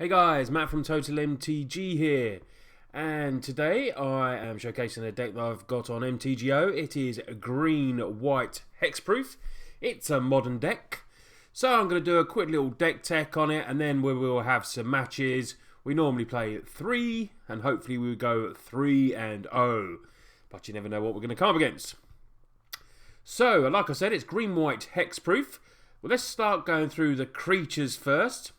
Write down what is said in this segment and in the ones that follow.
Hey guys, Matt from Total MTG here, and today I am showcasing a deck that I've got on MTGO. It is green-white hexproof. It's a modern deck, so I'm going to do a quick little deck tech on it, and then we will have some matches. We normally play 3, and hopefully we will go 3-0, but you never know what we're going to come up against. So, like I said, it's green-white hexproof. Well, let's start going through the creatures first.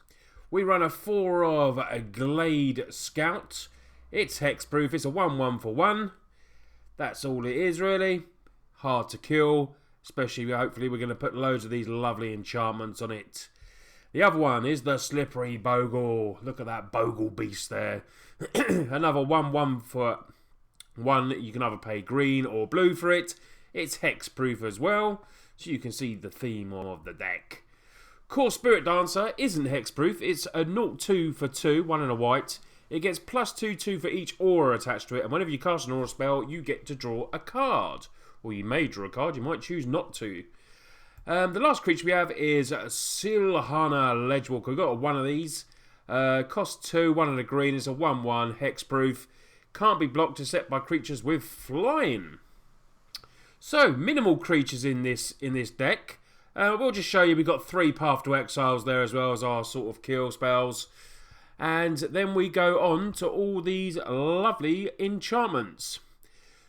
We run a 4 of a Glade Scout. It's hexproof. It's a 1/1 for 1. That's all it is, really. Hard to kill. Especially, hopefully, we're going to put loads of these lovely enchantments on it. The other one is the Slippery Bogle. Look at that Bogle beast there. Another 1/1 for 1. You can either pay green or blue for it. It's hexproof as well. So you can see the theme of the deck. Core Spirit Dancer isn't hexproof. It's a 0/2 for 2, 1 and a white. It gets +2/2 for each aura attached to it, and whenever you cast an aura spell, you get to draw a card. Or you may draw a card, you might choose not to. The last creature we have is Silhana Ledgewalker. We've got one of these. Costs 2, 1 and a green. It's a 1/1, hexproof. Can't be blocked except by creatures with flying. So, minimal creatures in this deck. We'll just show you we've got 3 Path to Exiles there as well as our sort of kill spells. And then we go on to all these lovely enchantments.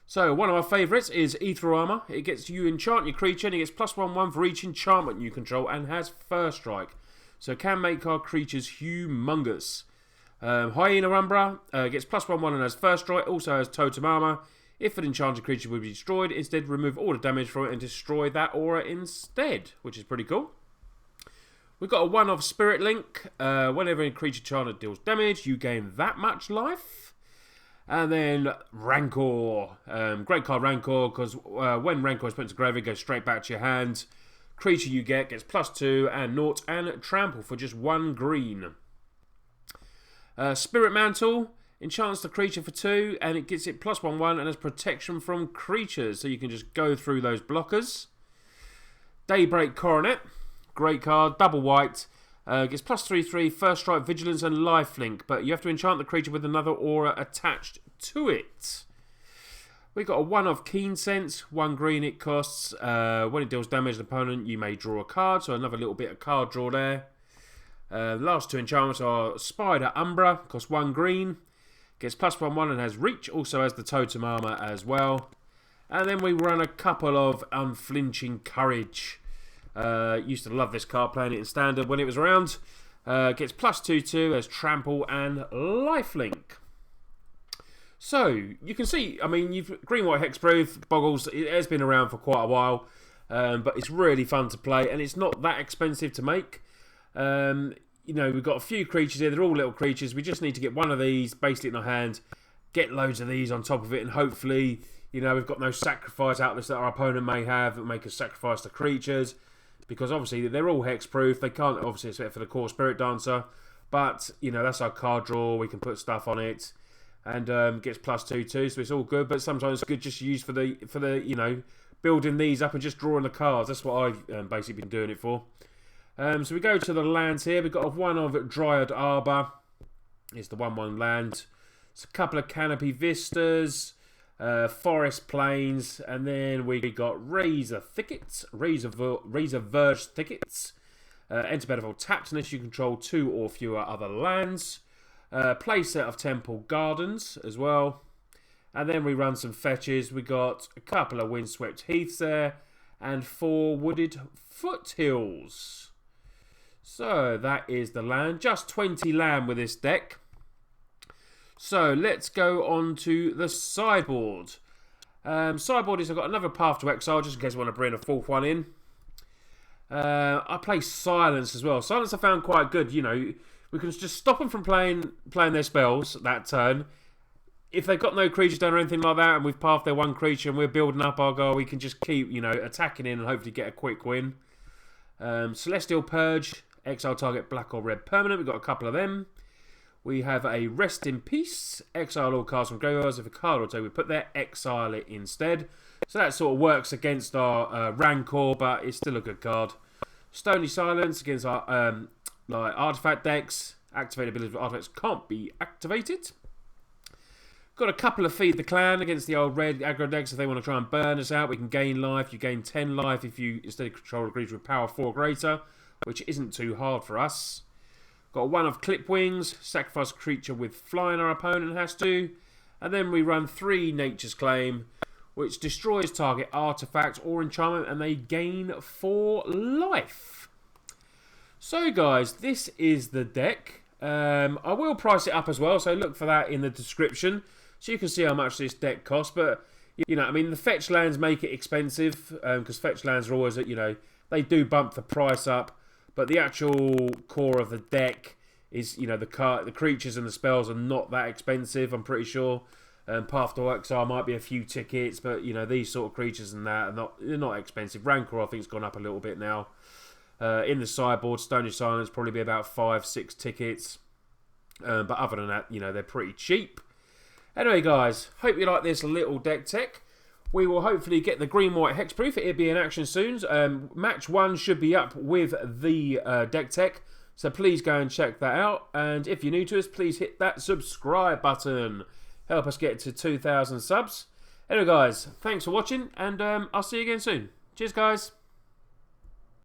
So one of my favourites is Aether Armour. It gets you enchant your creature and it gets +1/1 for each enchantment you control and has First Strike. So it can make our creatures humongous. Hyena Umbra gets +1/1 and has First Strike. Also has Totem Armour. If an enchanted creature would be destroyed, instead remove all the damage from it and destroy that aura instead, which is pretty cool. We've got a 1 of Spirit Link. Whenever a creature enchanted deals damage, you gain that much life. And then Rancor. Great card Rancor, because when Rancor is put into graveyard, it goes straight back to your hand. Creature you get gets +2 and 0 and trample for just 1 green. Spirit Mantle. Enchants the creature for 2 and it gets it +1/1 and has protection from creatures, so you can just go through those blockers. Daybreak Coronet, great card, double white, gets +3/3, First Strike, Vigilance and Lifelink, but you have to enchant the creature with another aura attached to it. We've got a 1 of Keen Sense, 1 green it costs. When it deals damage to an opponent, you may draw a card, so another little bit of card draw there. The last 2 enchantments are Spider Umbra, costs 1 green. Gets +1/1 and has reach, also has the Totem Armour as well. And then we run a couple of Unflinching Courage. Used to love this card, playing it in Standard when it was around. Gets +2/2, has Trample and Lifelink. So, you can see, I mean, you've green-white hexproof, Boggles, it has been around for quite a while. But it's really fun to play, and it's not that expensive to make. You know, we've got a few creatures here. They're all little creatures. We just need to get one of these basically in our hand, get loads of these on top of it, and hopefully, you know, we've got no sacrifice outlets that our opponent may have that make us sacrifice the creatures, because obviously they're all hexproof. They can't, obviously, except for the Core Spirit Dancer, but, you know, that's our card draw. We can put stuff on it, and gets +2/2, so it's all good, but sometimes it's good just to use for the you know, building these up and just drawing the cards. That's what I've basically been doing it for. So we go to the lands here. We've got a 1 of Dryad Arbor. It's the 1/1 land. It's a couple of Canopy Vistas, Forest Plains, and then we got Razor Thickets, Razor Verge Thickets. Enter battlefield tapped unless you control 2 or fewer other lands. Playset of Temple Gardens as well. And then we run some fetches. We got a couple of Windswept Heaths there, and 4 Wooded Foothills. So that is the land. Just 20 land with this deck. So let's go on to the sideboard. Sideboard is, I've got another Path to Exile, just in case I want to bring a 4th one in. I play Silence as well. Silence I found quite good. You know, we can just stop them from playing their spells that turn. If they've got no creatures down or anything like that, and we've pathed their 1 creature and we're building up our goal, we can just keep, you know, attacking in and hopefully get a quick win. Celestial Purge. Exile target black or red permanent. We've got a couple of them. We have a Rest in Peace. Exile all cards from graveyards. If a card or 2 we put there, exile it instead. So that sort of works against our Rancor, but it's still a good card. Stony Silence against our like artifact decks. Activated abilities with artifacts can't be activated. Got a couple of Feed the Clan against the old red aggro decks. If they want to try and burn us out, we can gain life. You gain 10 life if you instead control a creature with power 4 or greater, which isn't too hard for us. Got one of Clip Wings. Sacrifice a creature with flying our opponent has to. And then we run 3 Nature's Claim, which destroys target artifact or enchantment, and they gain 4 life. So guys, this is the deck. I will price it up as well, so look for that in the description, so you can see how much this deck costs. But, you know, I mean, the fetch lands make it expensive, because fetch lands are always, you know, they do bump the price up. But the actual core of the deck is, you know, the creatures and the spells are not that expensive, I'm pretty sure. Path to Exile might be a few tickets, but, you know, these sort of creatures and that they're not expensive. Rancor, I think, has gone up a little bit now. In the sideboard, Stony Silence probably be about 5-6 tickets. But other than that, you know, they're pretty cheap. Anyway, guys, hope you like this little deck tech. We will hopefully get the green-white hexproof. It'll be in action soon. Match 1 should be up with the deck tech. So please go and check that out. And if you're new to us, please hit that subscribe button. Help us get to 2,000 subs. Anyway, guys, thanks for watching. And I'll see you again soon. Cheers, guys.